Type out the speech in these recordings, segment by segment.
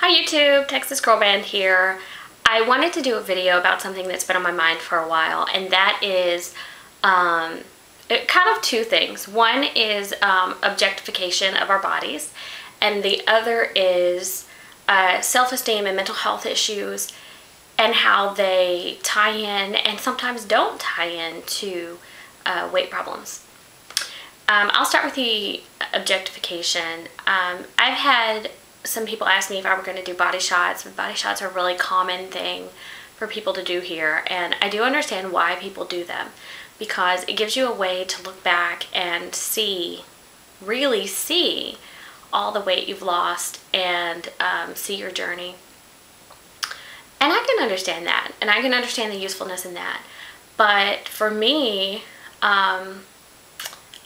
Hi YouTube, TexasGirlBand here. I wanted to do a video about something that's been on my mind for a while, and that is kind of two things. One is objectification of our bodies, and the other is self-esteem and mental health issues and how they tie in and sometimes don't tie in to weight problems. I'll start with the objectification. I've had some people ask me if I were going to do body shots. Body shots are a really common thing for people to do here, and I do understand why people do them, because it gives you a way to look back and really see all the weight you've lost and see your journey. And I can understand that, and I can understand the usefulness in that. But for me, I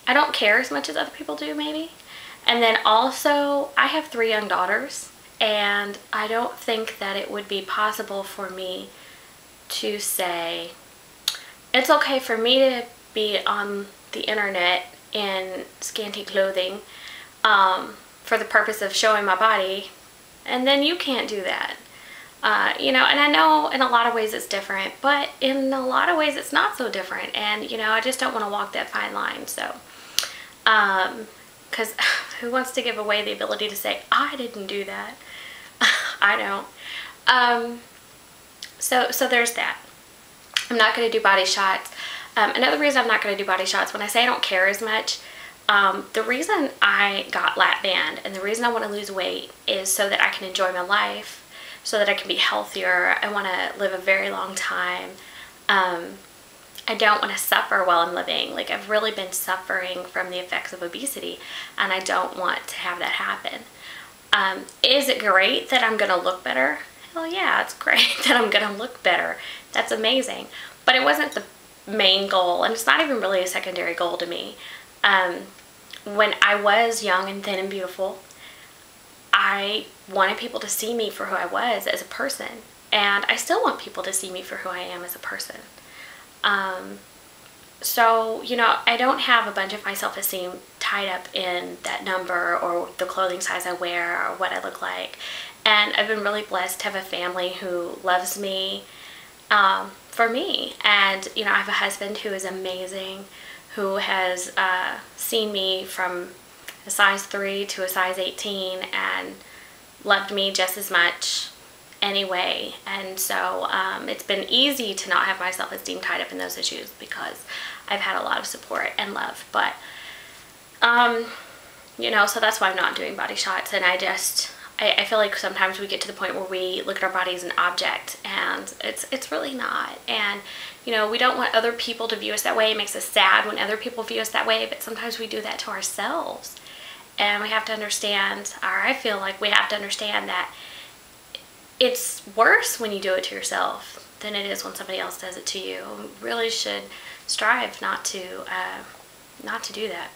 don't care as much as other people do, maybe. And then also, I have 3 young daughters, and I don't think that it would be possible for me to say, it's okay for me to be on the internet in scanty clothing for the purpose of showing my body, and then you can't do that. You know, and I know in a lot of ways it's different, but in a lot of ways it's not so different. And, you know, I just don't want to walk that fine line. So, because who wants to give away the ability to say, I didn't do that? I don't. So there's that. I'm not going to do body shots. Another reason I'm not going to do body shots, when I say I don't care as much, the reason I got lap band and the reason I want to lose weight is so that I can enjoy my life, so that I can be healthier. I want to live a very long time. I don't want to suffer while I'm living. Like, I've really been suffering from the effects of obesity, and I don't want to have that happen. Is it great that I'm going to look better? Hell yeah, it's great that I'm going to look better. That's amazing. But it wasn't the main goal, and it's not even really a secondary goal to me. When I was young and thin and beautiful, I wanted people to see me for who I was as a person, and I still want people to see me for who I am as a person. So, you know, I don't have a bunch of my self-esteem tied up in that number or the clothing size I wear or what I look like. And I've been really blessed to have a family who loves me for me. And, you know, I have a husband who is amazing, who has seen me from a size 3 to a size 18 and loved me just as much anyway. And so it's been easy to not have my self-esteem tied up in those issues because I've had a lot of support and love. But you know, so that's why I'm not doing body shots. And I feel like sometimes we get to the point where we look at our body as an object, and it's really not. And you know, we don't want other people to view us that way. It makes us sad when other people view us that way, but sometimes we do that to ourselves. And we have to understand, or I feel like we have to understand that it's worse when you do it to yourself than it is when somebody else does it to you. You really should strive not to do that.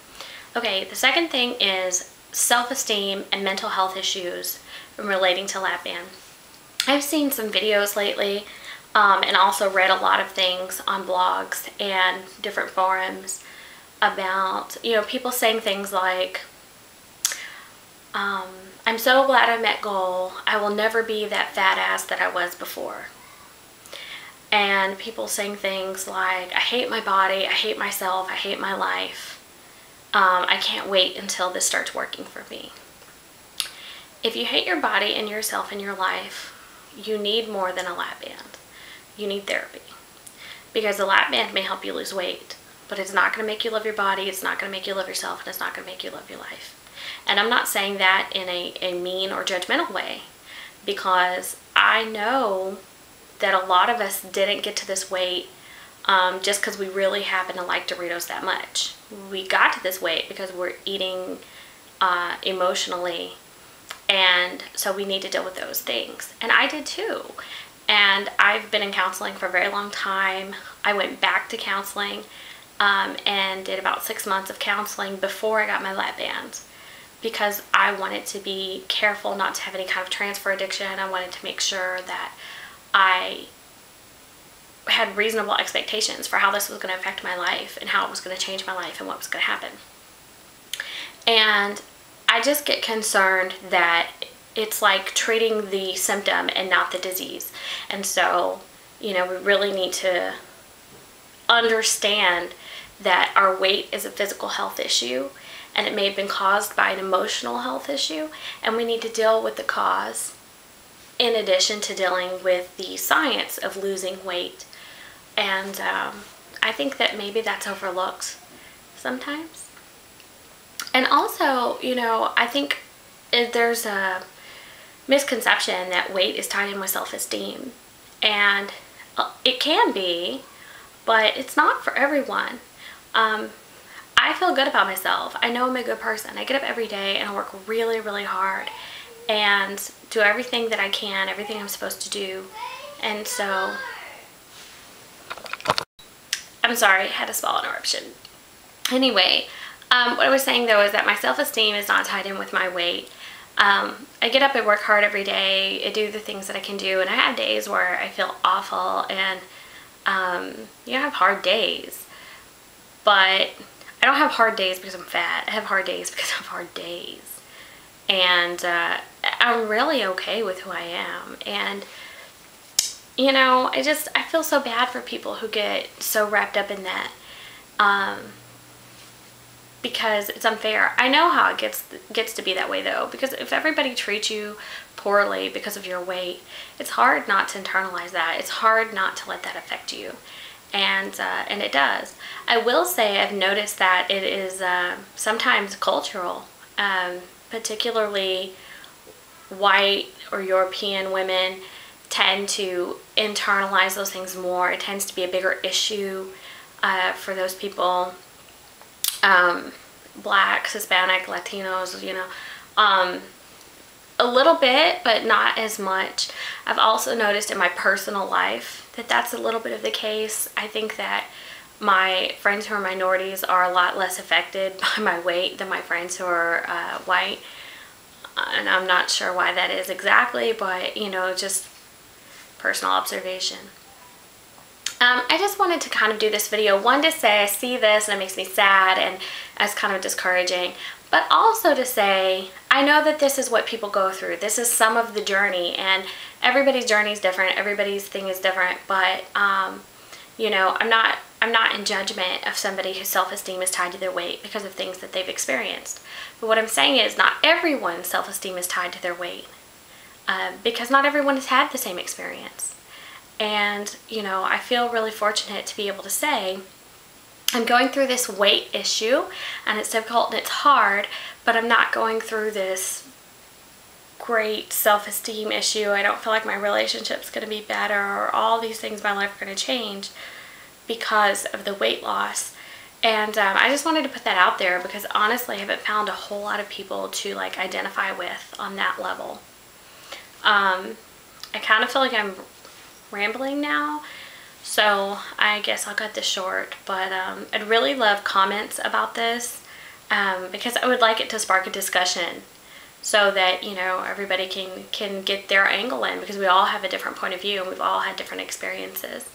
Okay, the second thing is self-esteem and mental health issues relating to lap band. I've seen some videos lately and also read a lot of things on blogs and different forums about, you know, people saying things like, I'm so glad I met goal. I will never be that fat ass that I was before. And people saying things like, I hate my body, I hate myself, I hate my life. I can't wait until this starts working for me. If you hate your body and yourself and your life, you need more than a lap band. You need therapy. Because the lap band may help you lose weight, but it's not going to make you love your body, it's not going to make you love yourself, and it's not going to make you love your life. And I'm not saying that in a mean or judgmental way, because I know that a lot of us didn't get to this weight just because we really happen to like Doritos that much. We got to this weight because we're eating emotionally, and so we need to deal with those things. And I did too. And I've been in counseling for a very long time. I went back to counseling and did about 6 months of counseling before I got my lap bands, because I wanted to be careful not to have any kind of transfer addiction. I wanted to make sure that I had reasonable expectations for how this was going to affect my life and how it was going to change my life and what was going to happen. And I just get concerned that it's like treating the symptom and not the disease. And so, you know, we really need to understand that our weight is a physical health issue, and it may have been caused by an emotional health issue, and we need to deal with the cause in addition to dealing with the science of losing weight. And I think that maybe that's overlooked sometimes. And also, you know, I think there's a misconception that weight is tied in with self-esteem, and it can be, but it's not for everyone. I feel good about myself. I know I'm a good person. I get up every day and I work really, really hard and do everything that I can, everything I'm supposed to do. And so, I'm sorry, I had a small interruption. Anyway, what I was saying though is that my self-esteem is not tied in with my weight. I get up and work hard every day. I do the things that I can do, and I have days where I feel awful, and you know, I have hard days. But I don't have hard days because I'm fat. I have hard days because I have hard days. And I'm really okay with who I am. And, you know, I feel so bad for people who get so wrapped up in that. Because it's unfair. I know how it gets to be that way though, because if everybody treats you poorly because of your weight, it's hard not to internalize that. It's hard not to let that affect you, and it does. I will say I've noticed that it is sometimes cultural, particularly white or European women tend to internalize those things more. It tends to be a bigger issue for those people. Blacks, Hispanic, Latinos, you know, a little bit, but not as much. I've also noticed in my personal life that that's a little bit of the case. I think that my friends who are minorities are a lot less affected by my weight than my friends who are white, and I'm not sure why that is exactly, but, you know, just personal observation. I just wanted to kind of do this video, one, to say I see this and it makes me sad and it's kind of discouraging, but also to say I know that this is what people go through. This is some of the journey, and everybody's journey is different, everybody's thing is different, but you know, I'm not in judgment of somebody whose self-esteem is tied to their weight because of things that they've experienced. But what I'm saying is not everyone's self-esteem is tied to their weight, because not everyone has had the same experience. And, you know, I feel really fortunate to be able to say, I'm going through this weight issue, and it's difficult and it's hard, but I'm not going through this great self-esteem issue. I don't feel like my relationship's going to be better, or all these things in my life are going to change because of the weight loss. And I just wanted to put that out there because honestly I haven't found a whole lot of people to like identify with on that level. I kind of feel like I'm rambling now, so I guess I'll cut this short, but I'd really love comments about this, because I would like it to spark a discussion so that, you know, everybody can get their angle in, because we all have a different point of view and we've all had different experiences.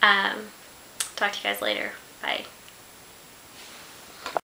Talk to you guys later. Bye.